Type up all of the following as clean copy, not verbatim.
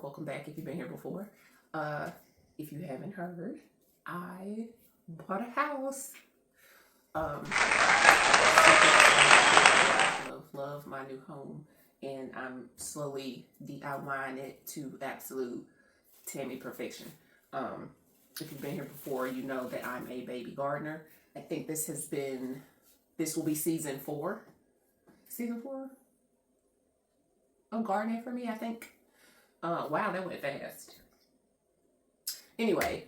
welcome back if you've been here before. If you haven't heard, I bought a house. Love my new home, and I'm slowly DIYing it to absolute Tammy perfection. If you've been here before, you know that I'm a baby gardener. I think this will be season 4. Season 4 of gardening for me, I think. Wow, that went fast. Anyway,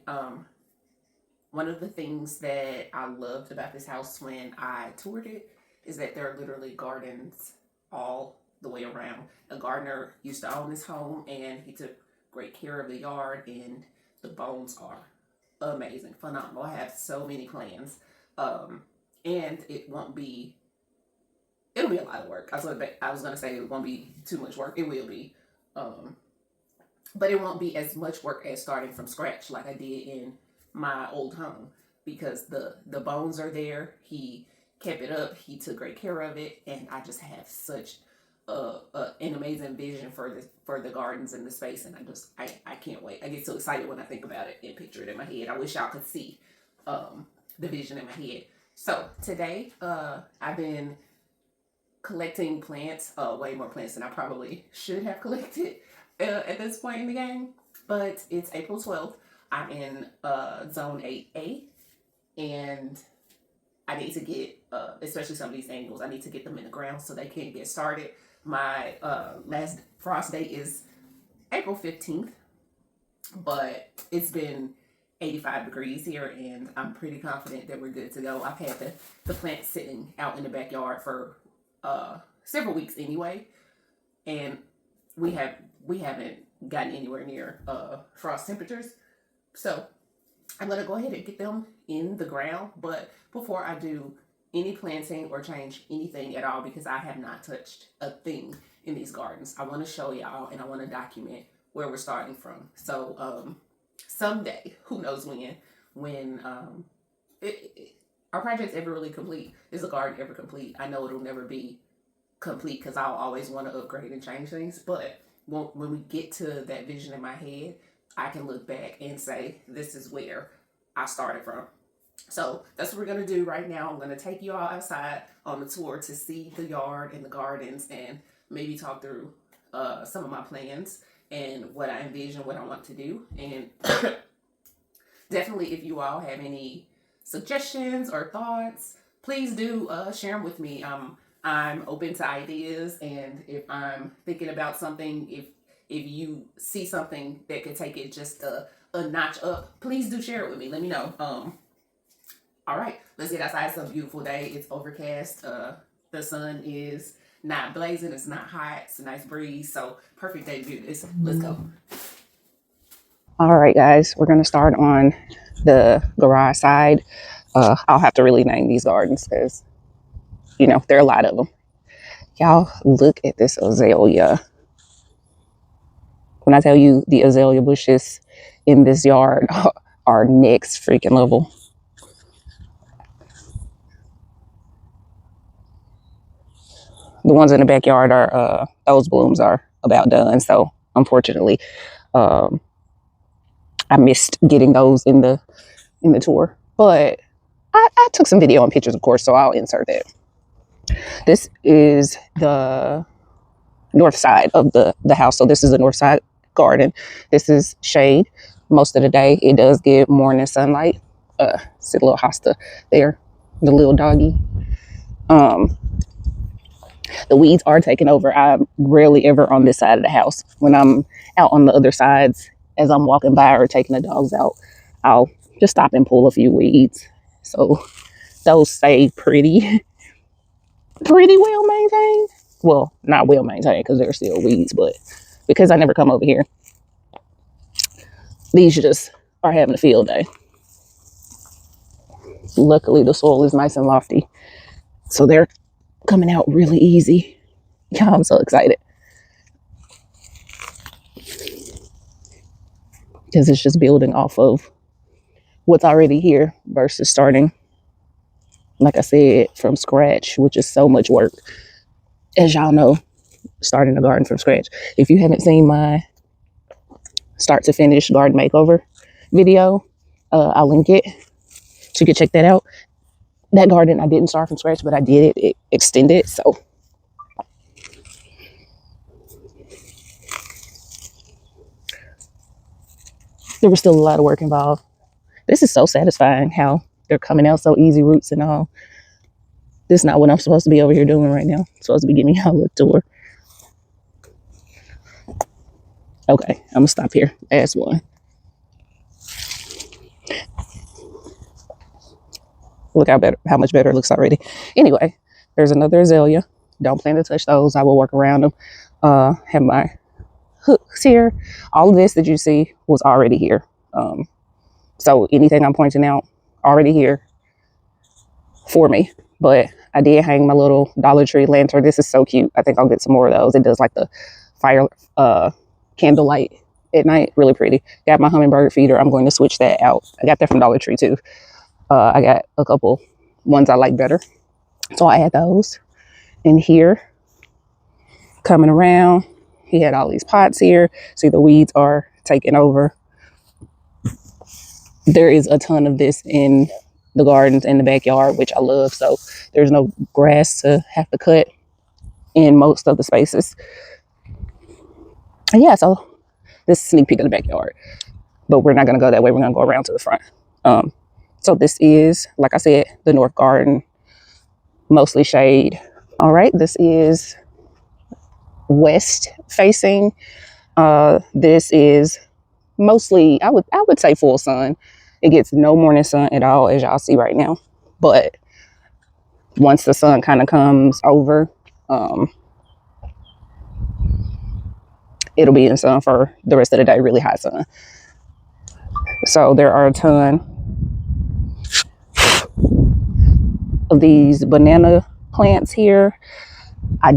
one of the things that I loved about this house when I toured it is that there are literally gardens all the way around. A gardener used to own this home, and he took great care of the yard, and the bones are amazing, phenomenal. I have so many plans, and it'll be a lot of work. I was gonna say it won't be too much work. It will be, but it won't be as much work as starting from scratch like I did in my old home, because the bones are there. He kept it up. He took great care of it, and I just have such an amazing vision for the gardens and the space, and I can't wait. I get so excited when I think about it and picture it in my head. I wish y'all could see the vision in my head. So today, I've been collecting plants, way more plants than I probably should have collected at this point in the game. But it's April 12th. I'm in zone 8A, and I need to get, especially some of these angles, I need to get them in the ground so they can get started. My last frost date is April 15th, but it's been 85 degrees here, and I'm pretty confident that we're good to go. I've had the plants sitting out in the backyard for several weeks anyway, and we haven't gotten anywhere near frost temperatures. So I'm gonna go ahead and get them in the ground. But before I do any planting or change anything at all, because I have not touched a thing in these gardens, I want to show y'all, and I want to document where we're starting from. So someday, who knows when our project's ever really complete, is the garden ever complete? I know it'll never be complete because I'll always want to upgrade and change things, but when we get to that vision in my head, I can look back and say, this is where I started from. So that's what we're going to do right now. I'm going to take you all outside on the tour to see the yard and the gardens, and maybe talk through some of my plans and what I envision, what I want to do. And definitely, if you all have any suggestions or thoughts, please do share them with me. I'm open to ideas, and if I'm thinking about something, if you see something that could take it just a notch up, please do share it with me. Let me know. All right, let's get outside. It's a beautiful day. It's overcast. The sun is not blazing. It's not hot. It's a nice breeze. So perfect day to do this. Let's go. All right, guys, we're going to start on the garage side. I'll have to really name these gardens because, there are a lot of them. Y'all, look at this azalea. When I tell you the azalea bushes in this yard are next freaking level. The ones in the backyard are, those blooms are about done. So unfortunately, I missed getting those in the tour, but I took some video and pictures, of course, so I'll insert that. This is the north side of the house. So this is the north side garden. This is shade most of the day. It does get morning sunlight. See the little hosta there, the little doggy. The weeds are taking over. I'm rarely ever on this side of the house. When I'm out on the other sides, as I'm walking by or taking the dogs out, I'll just stop and pull a few weeds. So those stay pretty well maintained. Well, not well maintained because they're still weeds, but because I never come over here, these just are having a field day. Luckily, the soil is nice and lofty, so they're coming out really easy. Yeah, I'm so excited because it's just building off of what's already here versus starting, like I said, from scratch, which is so much work. As y'all know, starting a garden from scratch. If you haven't seen my start to finish garden makeover video. I'll link it so you can check that out. That garden I didn't start from scratch, but I did it extended. So there was still a lot of work involved. This is so satisfying how they're coming out so easy, roots and all. This is not what I'm supposed to be over here doing right now. I'm supposed to be giving y'all a tour. Okay, I'm gonna stop here. Last one. Look how much better it looks already. Anyway, there's another azalea. Don't plan to touch those. I will work around them. Have my hooks here. All of this that you see was already here. So anything I'm pointing out, already here for me. But I did hang my little Dollar Tree lantern. This is so cute. I think I'll get some more of those. It does like the fire candlelight at night. Really pretty. Got my hummingbird feeder. I'm going to switch that out. I got that from Dollar Tree too. I got a couple ones I like better. So I add those in here. Coming around, he had all these pots here. See, the weeds are taking over. There is a ton of this in the gardens in the backyard, which I love. So there's no grass to have to cut in most of the spaces. And yeah, so this is a sneak peek of the backyard. But we're not going to go that way. We're going to go around to the front. So this is, like I said, the north garden, mostly shade. All right, this is west facing. This is mostly, I would say full sun. It gets no morning sun at all, as y'all see right now. But once the sun kind of comes over, it'll be in sun for the rest of the day, really hot sun. So there are a ton of these banana plants here. I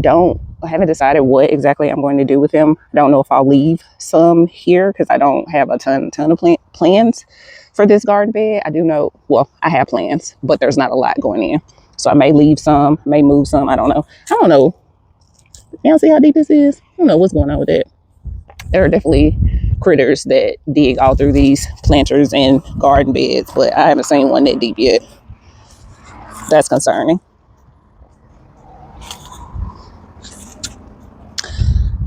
haven't decided what exactly I'm going to do with them. I don't know if I'll leave some here because I don't have a ton of plans for this garden bed. I do know, well, I have plans, but there's not a lot going in. So I may leave some, may move some. I don't know. Y'all see how deep this is? I don't know what's going on with it. There are definitely critters that dig all through these planters and garden beds, but I haven't seen one that deep yet. That's concerning.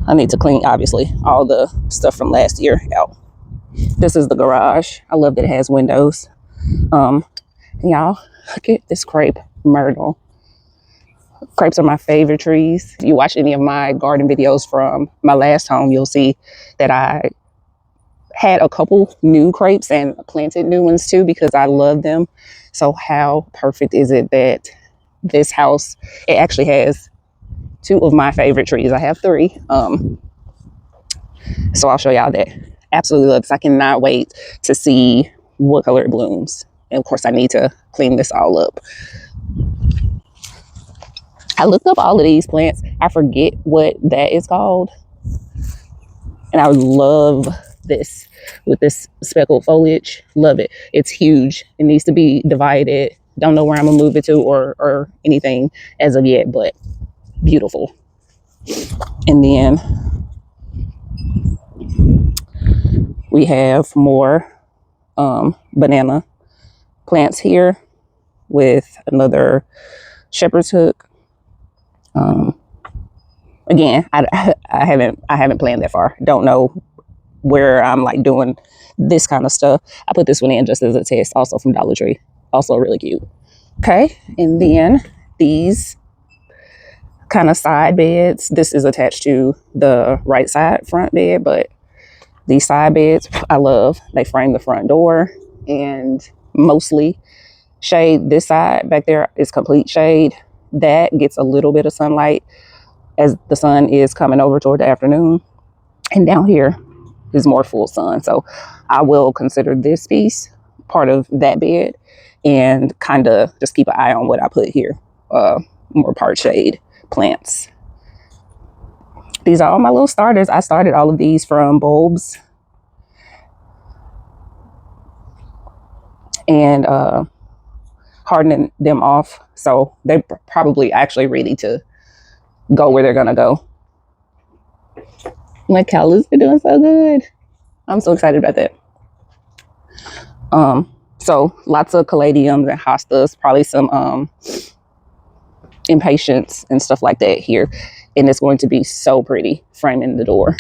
I need to clean, obviously, all the stuff from last year out. This is the garage. I love that it has windows. Y'all, look at this crepe myrtle. Crepes are my favorite trees. If you watch any of my garden videos from my last home, you'll see that I had a couple new crepes and planted new ones too because I love them. So how perfect is it that this house, it actually has two of my favorite trees. I have three. So I'll show y'all that. Absolutely love this. I cannot wait to see what color it blooms. And of course I need to clean this all up. I looked up all of these plants. I forget what that is called. And I love this with this speckled foliage. Love it. It's huge. It needs to be divided. Don't know where I'm gonna move it to or anything as of yet, but beautiful. And then we have more banana plants here with another shepherd's hook. Again, I haven't planned that far. Don't know where I'm like doing this kind of stuff. I put this one in just as a test, also from Dollar Tree. Also really cute. Okay, and then these kind of side beds. This is attached to the right side front bed, but these side beds I love. They frame the front door and mostly shade. This side back there is complete shade. That gets a little bit of sunlight as the sun is coming over toward the afternoon. And down here is more full sun. So I will consider this piece part of that bed and kind of just keep an eye on what I put here. More part shade plants. These are all my little starters. I started all of these from bulbs and hardening them off. So they're probably actually ready to go where they're gonna go. My callus are doing so good. I'm so excited about that. So lots of caladiums and hostas, probably some impatiens and stuff like that here. And it's going to be so pretty framing the door.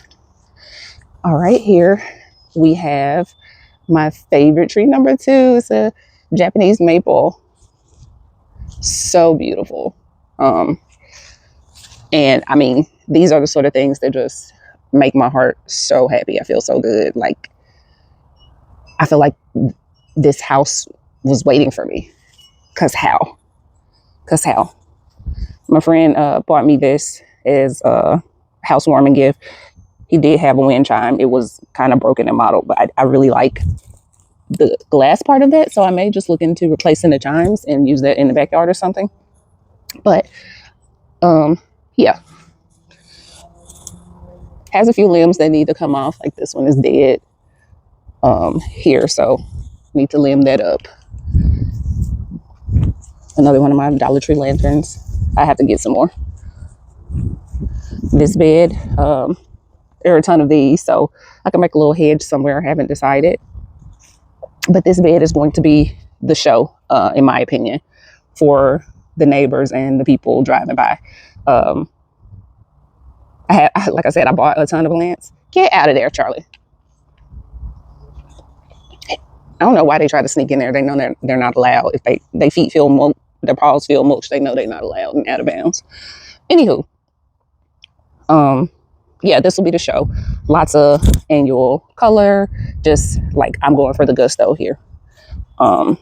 All right, here we have my favorite tree number 2. It's a Japanese maple. So beautiful. And I mean, these are the sort of things that just make my heart so happy. I feel so good. Like, I feel like this house was waiting for me. Cause how? My friend bought me this as a housewarming gift. He did have a wind chime. It was kind of broken and modeled, but I really like the glass part of that. So I may just look into replacing the chimes and use that in the backyard or something. But yeah, has a few limbs that need to come off. Like this one is dead here, so need to limb that up. Another one of my Dollar Tree lanterns. I have to get some more. This bed, there are a ton of these, so I can make a little hedge somewhere. I haven't decided. But this bed is going to be the show, in my opinion, for the neighbors and the people driving by. Like I said, I bought a ton of plants. Get out of there, Charlie. I don't know why they try to sneak in there. They know they're not allowed. If they feet feel mulch, their paws feel mulch, they know they're not allowed and out of bounds. Anywho, yeah, this will be the show. Lots of annual color. Just like I'm going for the gusto here. I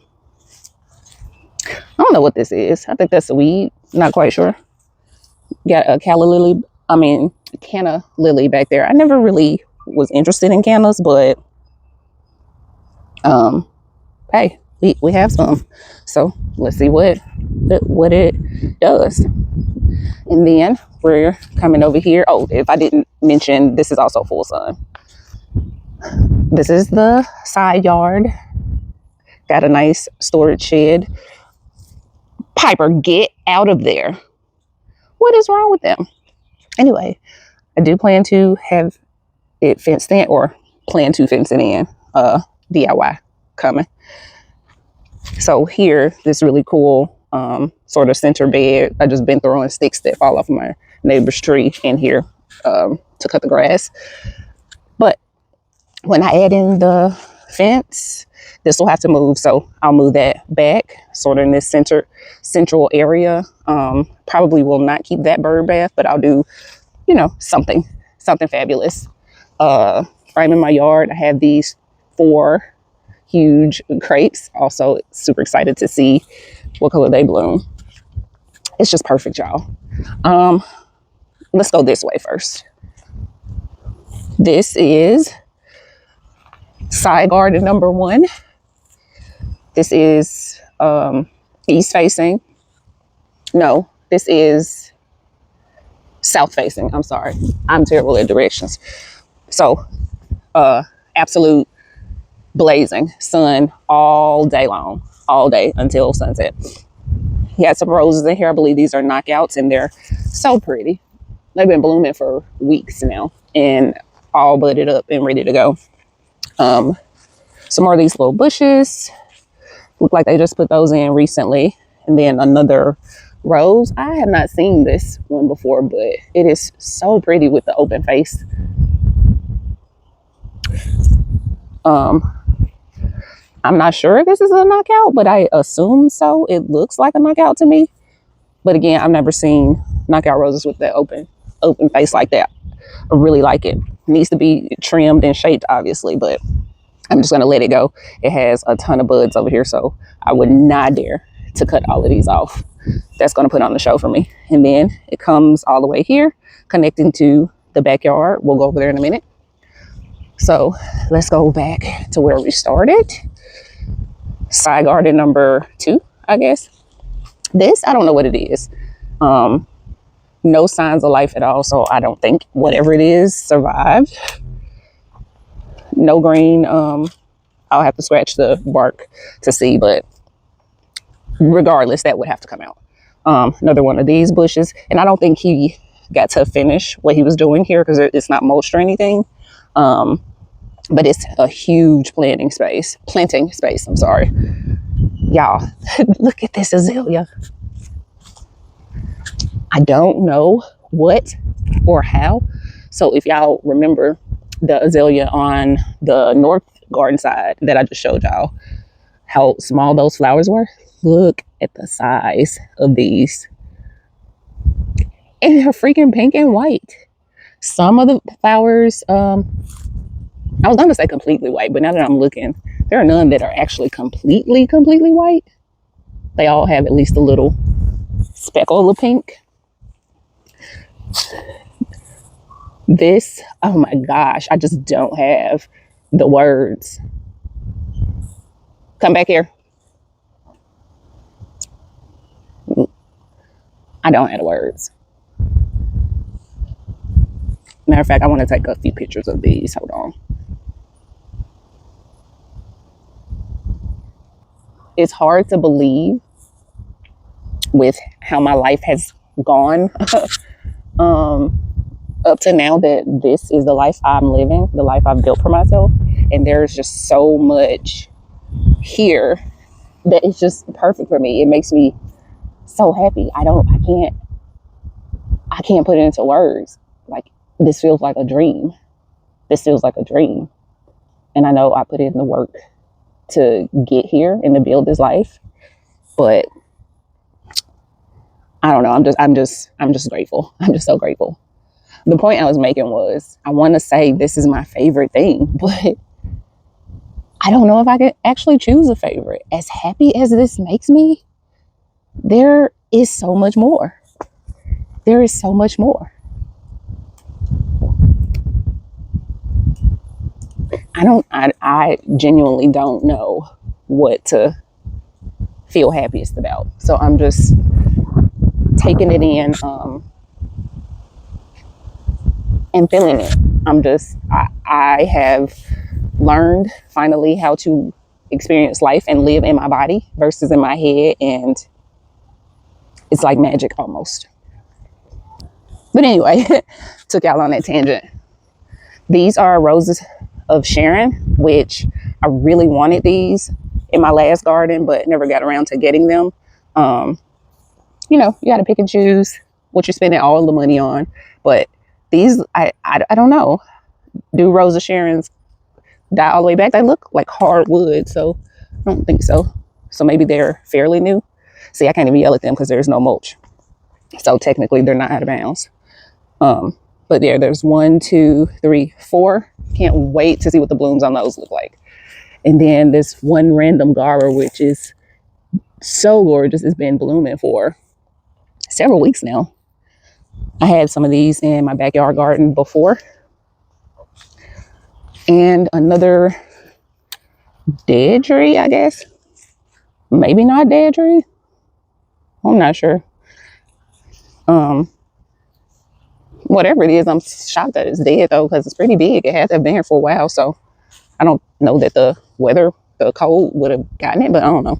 don't know what this is. I think that's a weed. Not quite sure. Got a canna lily back there. I never really was interested in cannas, but hey, we have some. So let's see what it does. And then we're coming over here. Oh, if I didn't mention, this is also full sun. This is the side yard. Got a nice storage shed. Piper, get out of there. What is wrong with them? Anyway, I do plan to have it fenced in, or plan to fence it in. DIY coming. So here, this really cool sort of center bed. I just been throwing sticks that fall off of my neighbor's tree in here to cut the grass. But when I add in the fence, this will have to move. So I'll move that back, sort of in this central area. Probably will not keep that bird bath, but I'll do, something fabulous. Framing my yard, I have these 4 huge crepes. Also super excited to see what color they bloom. It's just perfect, y'all. Let's go this way first. This is side garden number 1. This is east facing. No, this is south facing. I'm sorry. I'm terrible at directions. So absolute blazing sun all day long, all day until sunset. He had some roses in here. I believe these are knockouts, and they're so pretty. They've been blooming for weeks now and all budded up and ready to go. Some more of these little bushes. Look like they just put those in recently. And then another rose. I have not seen this one before, but it is so pretty with the open face. I'm not sure if this is a knockout, but I assume so. It looks like a knockout to me. But again, I've never seen knockout roses with that open face like that. I really like it. It needs to be trimmed and shaped, obviously, but I'm just going to let it go. It has a ton of buds over here, so I would not dare to cut all of these off. That's going to put on the show for me. And then it comes all the way here, connecting to the backyard. We'll go over there in a minute. So let's go back to where we started. Side garden number 2, I guess. This, I don't know what it is. No signs of life at all, so I don't think whatever it is survived. No green. I'll have to scratch the bark to see, but regardless, that would have to come out. Another one of these bushes, and I don't think he got to finish what he was doing here because it's not mulched or anything. but it's a huge planting space. I'm sorry. Y'all, look at this azalea. I don't know what or how. So if y'all remember the azalea on the north garden side that I just showed y'all, how small those flowers were, look at the size of these. And they're freaking pink and white. Some of the flowers, I was going to say completely white, but now that I'm looking, there are none that are actually completely white. They all have at least a little speckle of pink. This, oh my gosh, I just don't have the words. Come back here. I don't have the words. Matter of fact, I want to take a few pictures of these. Hold on. It's hard to believe with how my life has gone up to now that this is the life I'm living, the life I've built for myself. And there's just so much here that is just perfect for me. It makes me so happy. I can't put it into words. Like, this feels like a dream. This feels like a dream. And I know I put in the work to get here and to build this life, but I don't know. I'm just grateful. I'm just so grateful. The point I was making was, I want to say this is my favorite thing, but I don't know if I can actually choose a favorite. As happy as this makes me, there is so much more. There is so much more. I genuinely don't know what to feel happiest about. So I'm just taking it in and feeling it. I have learned finally how to experience life and live in my body versus in my head, and it's like magic almost. But anyway, took y'all on that tangent. These are roses of Sharon, which I really wanted these in my last garden, but never got around to getting them. You know, you got to pick and choose what you're spending all the money on. But these, I don't know. Do Rose of Sharon's die all the way back? They look like hardwood, so I don't think so. So maybe they're fairly new. See, I can't even yell at them because there's no mulch. So technically they're not out of bounds. But yeah, there's 1, 2, 3, 4. Can't wait to see what the blooms on those look like. And then this one random Gara, which is so gorgeous. It's been blooming for several weeks now. I had some of these in my backyard garden before. And another dead tree, I guess. Maybe not dead tree. I'm not sure. Whatever it is, I'm shocked that it's dead though, because it's pretty big. It had to have been here for a while, so I don't know that the weather, the cold would have gotten it, but I don't know.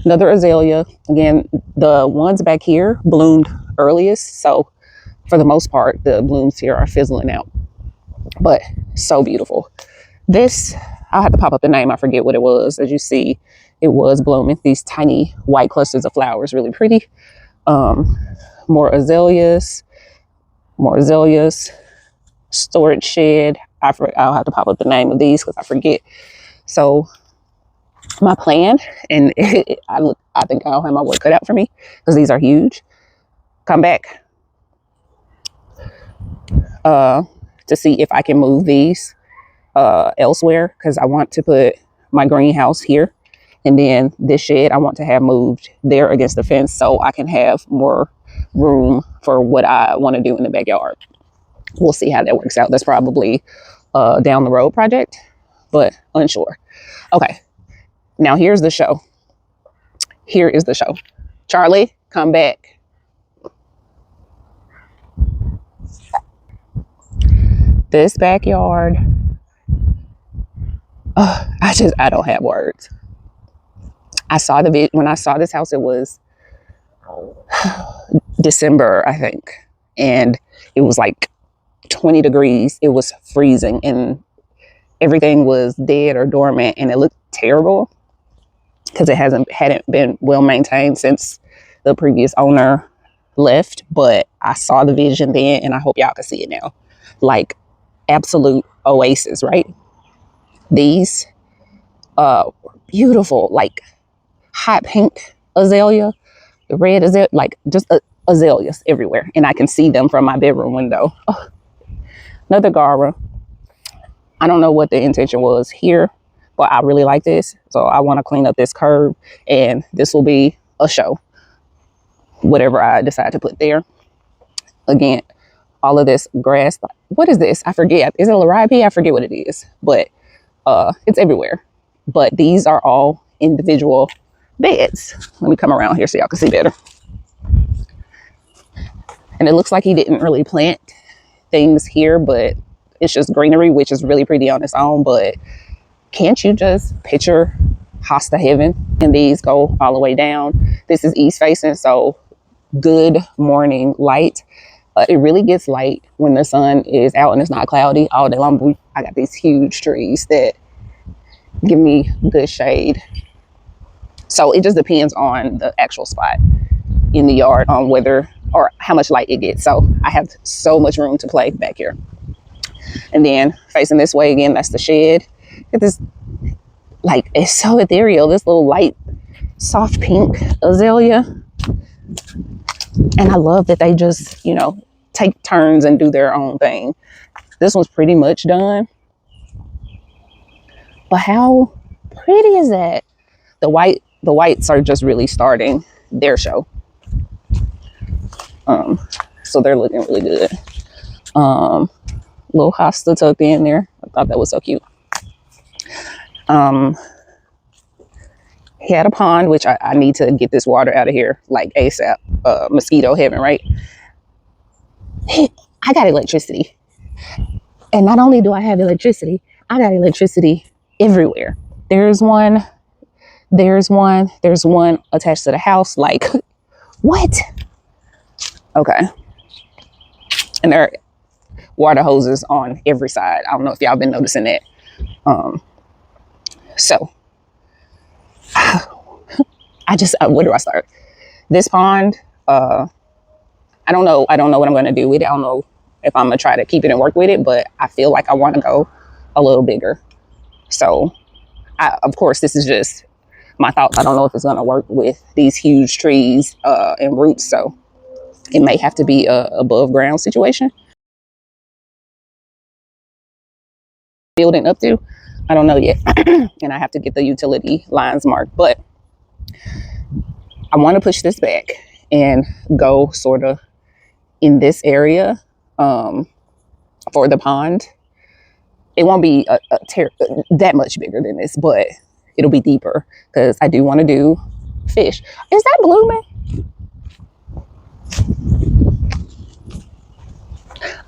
Another azalea. Again, the ones back here bloomed earliest, so for the most part, the blooms here are fizzling out. But so beautiful. This, I'll have to pop up the name. I forget what it was. As you see, it was blooming. These tiny white clusters of flowers, really pretty. More azaleas. Storage shed. I'll have to pop up the name of these because I forget. So my plan, and I think I'll have my work cut out for me because these are huge. Come back to see if I can move these elsewhere, because I want to put my greenhouse here, and then this shed I want to have moved there against the fence so I can have more room for what I want to do in the backyard. We'll see how that works out. That's probably down the road project, but unsure. Okay, now here's the show. Here is the show. Charlie, come back. This backyard, I don't have words. When I saw this house, it was December, I think, and it was like 20 degrees. It was freezing, and everything was dead or dormant, and it looked terrible because it hadn't been well maintained since the previous owner left. But I saw the vision then, and I hope y'all can see it now. Like absolute oasis, right? These beautiful, like hot pink azalea, red azalea, like just azaleas everywhere, and I can see them from my bedroom window. Oh, another Gara. I don't know what the intention was here, but I really like this, so I want to clean up this curb, and this will be a show, whatever I decide to put there. Again, all of this grass. What is this? I forget. Is it a laripe? I forget what it is, but it's everywhere. But these are all individual beds. Let me come around here so y'all can see better. And it looks like he didn't really plant things here, but it's just greenery, which is really pretty on its own. But can't you just picture Hosta heaven? And these go all the way down. This is east facing, so good morning light. It really gets light when the sun is out and it's not cloudy all day long. I got these huge trees that give me good shade. So it just depends on the actual spot in the yard on whether or how much light it gets. So I have so much room to play back here. And then facing this way again, that's the shed. Look at this, like it's so ethereal. This little light, soft pink azalea. And I love that they just, take turns and do their own thing. This one's pretty much done. But how pretty is that? The whites are just really starting their show. So they're looking really good. Little hosta tucked in there. I thought that was so cute. He had a pond, which I need to get this water out of here like ASAP. Mosquito heaven, right? I got electricity. And not only do I have electricity, I got electricity everywhere. There's one attached to the house. Like, what? Okay. And there are water hoses on every side. I don't know if y'all been noticing that. So where do I start? This pond, I don't know what I'm going to do with it. I don't know if I'm going to try to keep it and work with it, but I feel like I want to go a little bigger. So of course, this is just my thoughts. I don't know if it's going to work with these huge trees and roots. So it may have to be a above ground situation. Building up to, I don't know yet. And I have to get the utility lines marked, but I want to push this back and go sort of in this area for the pond. It won't be that much bigger than this, but it'll be deeper because I do want to do fish. Is that blooming?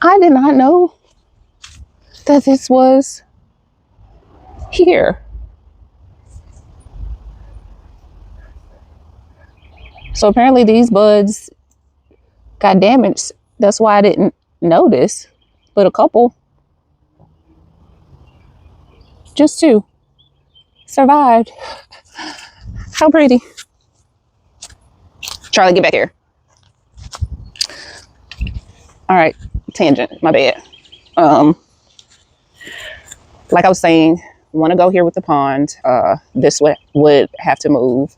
I did not know that this was here. So apparently these buds got damaged. That's why I didn't notice. But a couple, just two, survived. How pretty. Charlie, get back here. All right, tangent, my bad. Like I was saying, want to go here with the pond. This would have to move.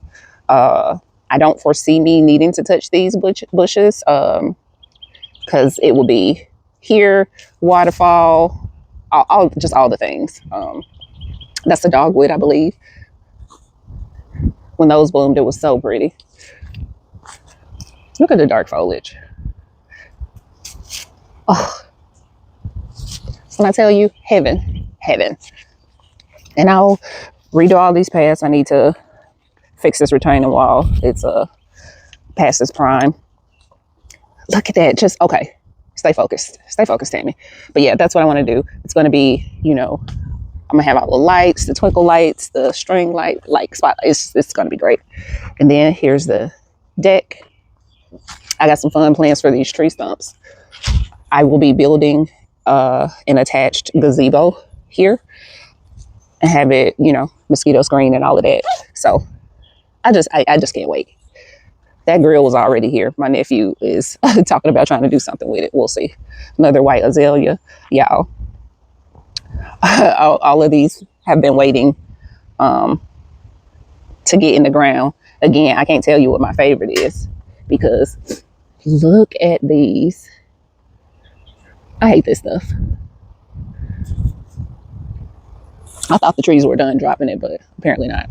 I don't foresee me needing to touch these bushes because it will be here, waterfall, just all the things. That's the dogwood, I believe. When those bloomed, it was so pretty. Look at the dark foliage. Oh, when I tell you, heaven. And I'll redo all these paths. I need to fix this retaining wall. It's past its prime. Look at that. Just okay. Stay focused, Tammy. But yeah, that's what I want to do. It's going to be, I'm gonna have all the lights, the twinkle lights, the string light, like spotlights. It's going to be great. And then here's the deck. I got some fun plans for these tree stumps. I will be building an attached gazebo here. and have it, mosquito screen and all of that. So I just can't wait. That grill was already here. My nephew is talking about trying to do something with it. We'll see. Another white azalea. Y'all, all of these have been waiting to get in the ground. Again, I can't tell you what my favorite is because look at these. I hate this stuff. I thought the trees were done dropping it, but apparently not.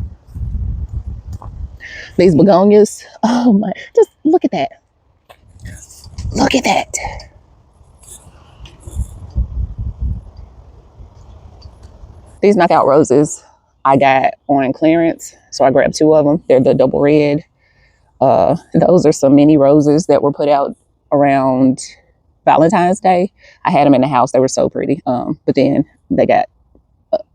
These begonias, oh my, just look at that. Look at that. These knockout roses I got on clearance, so I grabbed 2 of them. They're the double red. Those are some mini roses that were put out around Valentine's Day. I had them in the house. They were so pretty. But then they got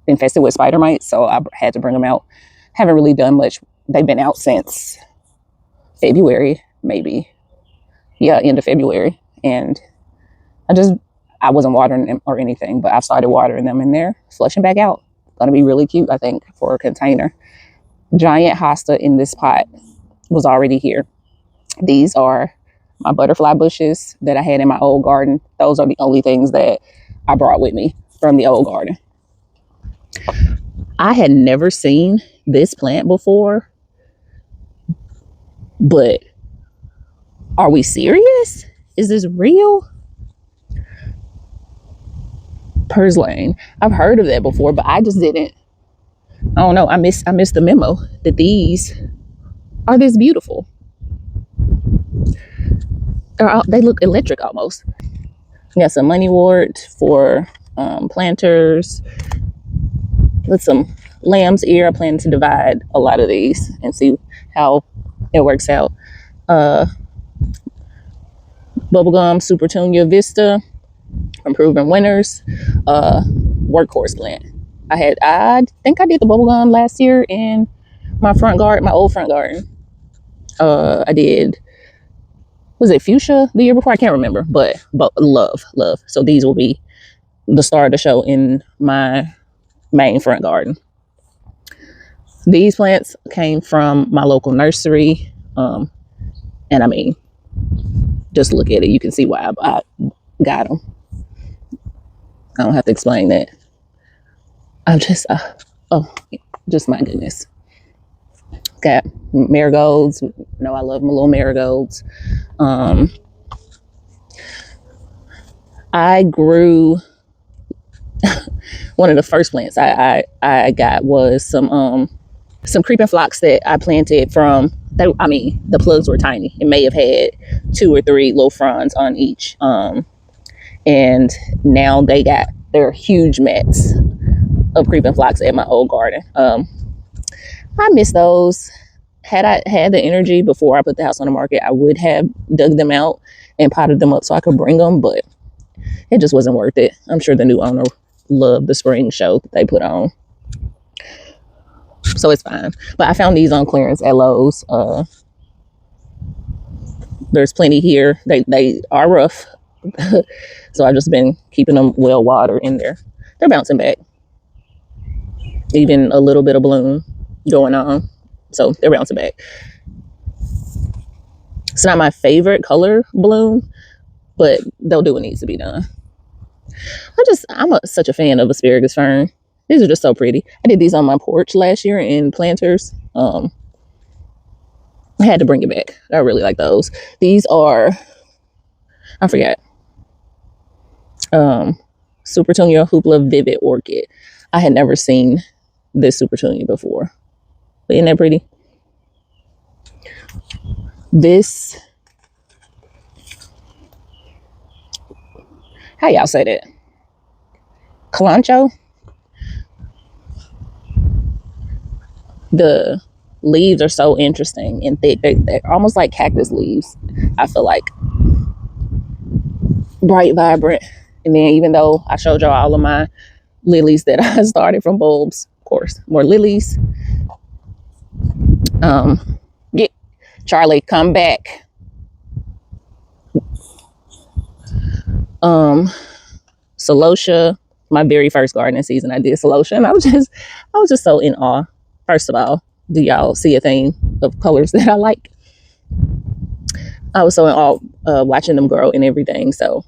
infested with spider mites, so I had to bring them out. Haven't really done much. They've been out since February, maybe. Yeah, end of February. And I wasn't watering them or anything, but I've started watering them and they're flushing back out. Gonna be really cute, I think, for a container. Giant hosta in this pot was already here. These are my butterfly bushes that I had in my old garden. Those are the only things that I brought with me from the old garden. I had never seen this plant before, but are we serious? Is this real? Purslane. I've heard of that before, but I just didn't. I don't know. I missed the memo that these are this beautiful. They look electric almost. We got some moneywort for planters. With some lamb's ear. I plan to divide a lot of these and see how it works out. Bubblegum Super Tunia Vista from Proven Winners. Workhorse plant. I think I did the bubblegum last year in my front garden, my old front garden. I did, was it fuchsia the year before? I can't remember, but love. So these will be the star of the show in my main front garden. These plants came from my local nursery. And I mean, just look at it. You can see why I got them. I don't have to explain that. I'm just, just my goodness. Got marigolds. You know, I love my little marigolds. I grew one of the first plants I got was some creeping phlox that I planted from. The plugs were tiny. It may have had 2 or 3 little fronds on each. And now they're huge mats of creeping phlox at my old garden. I miss those. Had I had the energy before I put the house on the market, I would have dug them out and potted them up so I could bring them, but it just wasn't worth it. I'm sure the new owner loved the spring show that they put on. So it's fine. But I found these on clearance at Lowe's. There's plenty here. They are rough. So I've just been keeping them well watered in there. They're bouncing back. Even a little bit of bloom going on. So they're bouncing back. It's not my favorite color bloom, but they'll do what needs to be done. I'm such a fan of asparagus fern. These are just so pretty. I did these on my porch last year in planters. I had to bring it back. I really like those. These are, I forgot. Super Tunia Hoopla Vivid Orchid. I had never seen this Super Tunia before. But isn't that pretty? This, how y'all say that? Kalanchoe. The leaves are so interesting and thick. They're almost like cactus leaves, I feel like. Bright, vibrant. And then even though I showed y'all all of my lilies that I started from bulbs, of course, more lilies. Get Charlie, come back. Celosia, my very first gardening season, I did Celosia. I was just so in awe. First of all, do y'all see a theme of colors that I like? I was so in awe watching them grow and everything. So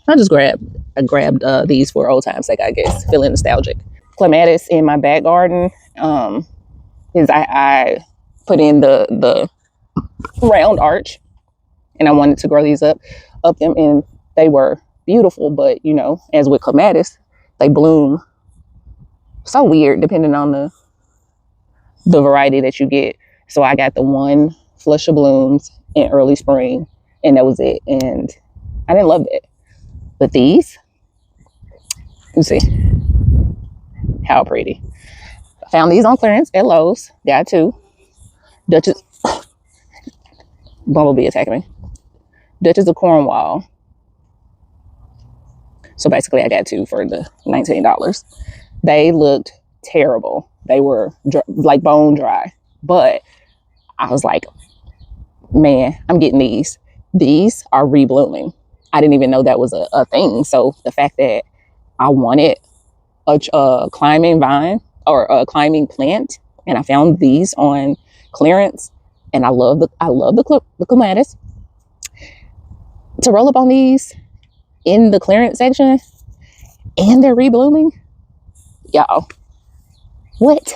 I grabbed these for old times sake, I guess, feeling nostalgic. Clematis in my back garden is I put in the round arch, and I wanted to grow these up them, and they were beautiful. But you know, as with clematis, they bloom so weird depending on the variety that you get. So I got the one flush of blooms in early spring, and that was it. And I didn't love it. But these, you see how pretty. I found these on clearance at Lowe's. Got two. Duchess, bumblebee attacking me. Duchess of Cornwall. So basically, I got two for the $19. They looked terrible. They were like bone dry. But I was like, man, I'm getting these. These are reblooming. I didn't even know that was a thing. So the fact that I wanted a climbing vine or a climbing plant, and I found these on clearance, and I love the clematis. To roll up on these in the clearance section, and they're reblooming, y'all. What?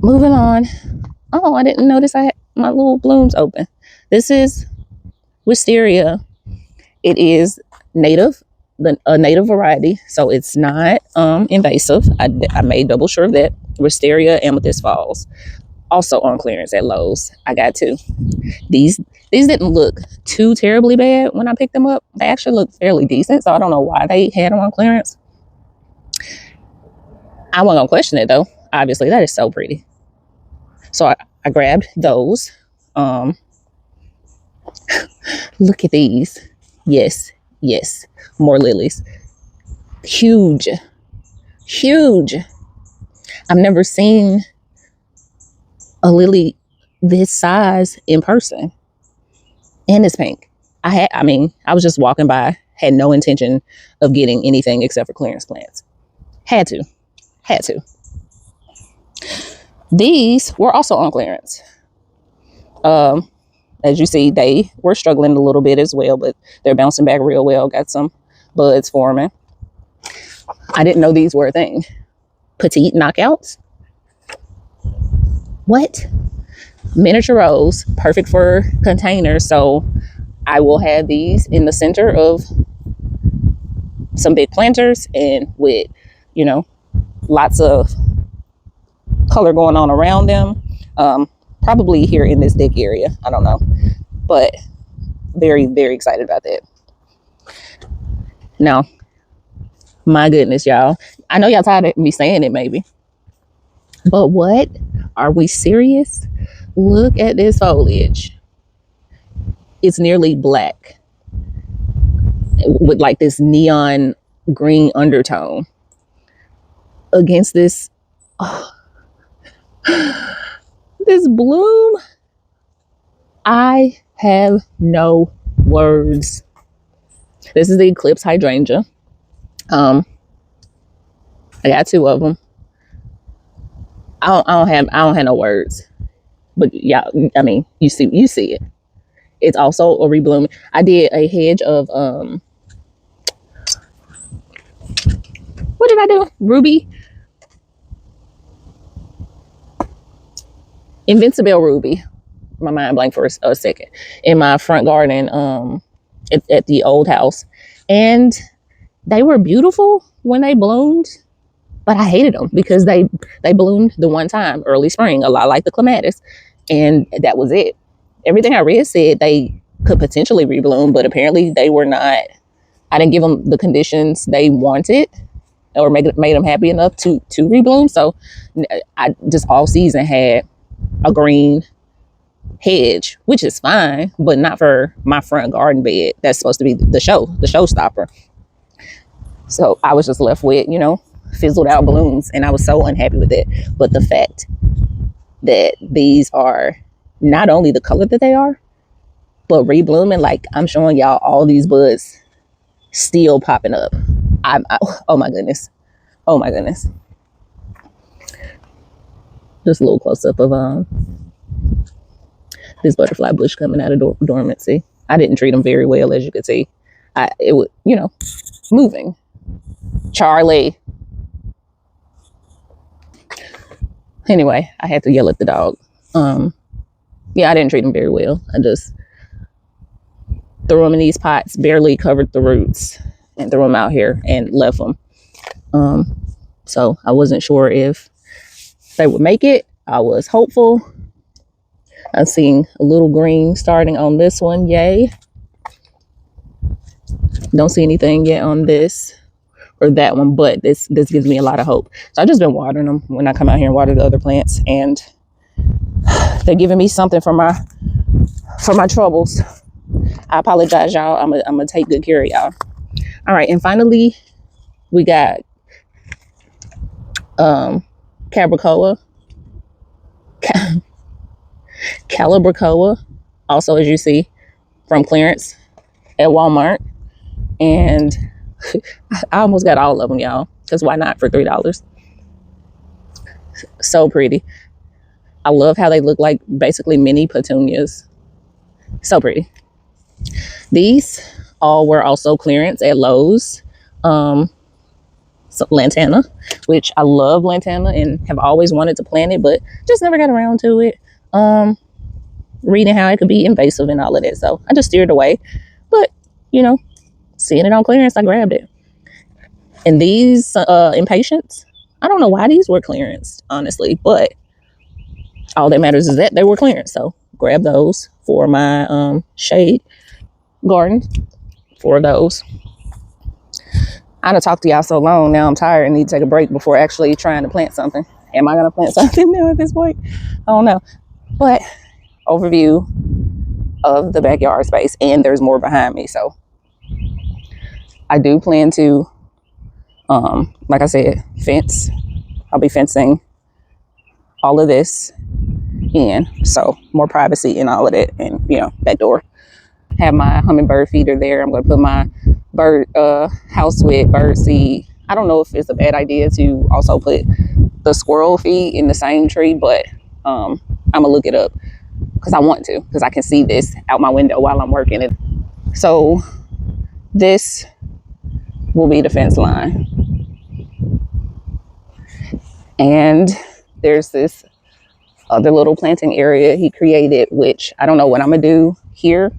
Moving on. Oh, I didn't notice I had my little blooms open. This is wisteria. It is native, a native variety, so it's not invasive. I made double sure of that. Wisteria Amethyst Falls, also on clearance at Lowe's. I got two. These didn't look too terribly bad when I picked them up. They actually look fairly decent, so I don't know why they had them on clearance. I wasn't gonna question it though. Obviously, that is so pretty. So I grabbed those. Look at these. Yes, more lilies. Huge. I've never seen a lily this size in person, and it's pink. I was just walking by, had no intention of getting anything except for clearance plants. Had to. These were also on clearance. As you see, they were struggling a little bit as well, but they're bouncing back real well. Got some buds forming. I didn't know these were a thing. Petite knockouts. What? Miniature rose, perfect for containers. So I will have these in the center of some big planters, and with, you know, lots of color going on around them. Probably here in this deck area. I don't know. But very, very excited about that. Now, my goodness, y'all. I know y'all tired of me saying it maybe. But what? Are we serious? Look at this foliage. It's nearly black with like this neon green undertone against this this bloom. I have no words. This is the Eclipse Hydrangea. I got two of them. I don't have no words. But yeah, I mean, you see it. It's also a rebloom. I did a hedge of what did I do? Ruby. Invincible Ruby. My mind blanked for a second. In my front garden, at the old house. And they were beautiful when they bloomed, but I hated them because they bloomed the one time, early spring, a lot like the clematis. And that was it. Everything I read said they could potentially rebloom, but apparently they were not. I didn't give them the conditions they wanted or made them happy enough to rebloom. So I just all season had a green hedge, which is fine, but not for my front garden bed. That's supposed to be the showstopper. So I was just left with, fizzled out blooms, and I was so unhappy with it. But the fact that these are not only the color that they are, but reblooming, like I'm showing y'all all these buds still popping up. Oh my goodness. Oh my goodness. Just a little close up of this butterfly bush coming out of dormancy. I didn't treat them very well, as you could see. It would, moving. Charlie. Anyway, I had to yell at the dog. Yeah, I didn't treat them very well. I just threw them in these pots, barely covered the roots, and threw them out here and left them. So I wasn't sure if they would make it. I was hopeful. I'm seeing a little green starting on this one. Yay. Don't see anything yet on this or that one, but this gives me a lot of hope. So I've just been watering them when I come out here and water the other plants, and they're giving me something for my troubles. I apologize, y'all. I'm gonna take good care of y'all. All right, and finally we got Calibrachoa, also, as you see, from clearance at Walmart. And I almost got all of them, y'all, because why not, for $3? So pretty. I love how they look like basically mini petunias. So pretty. These all were also clearance at Lowe's. So lantana, which I love lantana and have always wanted to plant it, but just never got around to it. Reading how it could be invasive and all of that, so I just steered away. But seeing it on clearance, I grabbed it. And these impatiens, I don't know why these were clearance, honestly, but all that matters is that they were clearance. So grab those for my shade garden. For those. I done talked to y'all so long, now I'm tired and need to take a break before actually trying to plant something. Am I gonna plant something now at this point? I don't know. But overview of the backyard space, and there's more behind me. So I do plan to, like I said, fence. I'll be fencing all of this in, so more privacy and all of that, and back door. Have my hummingbird feeder there. I'm going to put my bird house with bird seed. I don't know if it's a bad idea to also put the squirrel feed in the same tree, but I'm gonna look it up because I want to, because I can see this out my window while I'm working it. So this will be the fence line, and there's this other little planting area he created, which I don't know what I'm gonna do here.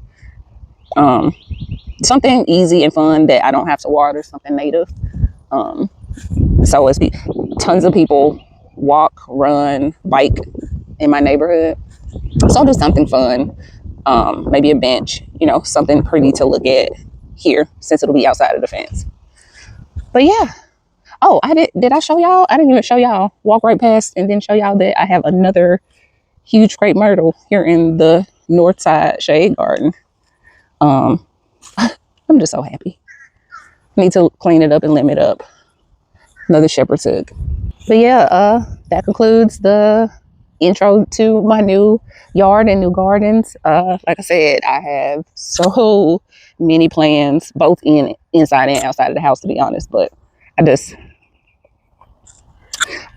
Something easy and fun that I don't have to water, something native. So it's tons of people walk, run, bike in my neighborhood. So I'll do something fun, maybe a bench, something pretty to look at here, since it'll be outside of the fence. But yeah. Oh, did I show y'all? I didn't even show y'all. Walk right past and then show y'all that I have another huge crepe myrtle here in the north side shade garden. I'm just so happy. Need to clean it up and limit up. Another shepherd's hook. But yeah, that concludes the intro to my new yard and new gardens. Like I said, I have so many plans, both inside and outside of the house, to be honest. But I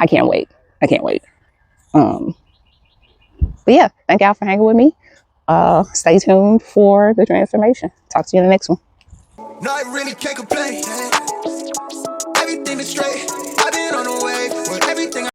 can't wait. I can't wait. But yeah, thank y'all for hanging with me. Stay tuned for the transformation. Talk to you in the next one. No, I really can't complain. Everything is straight. I've been on the way.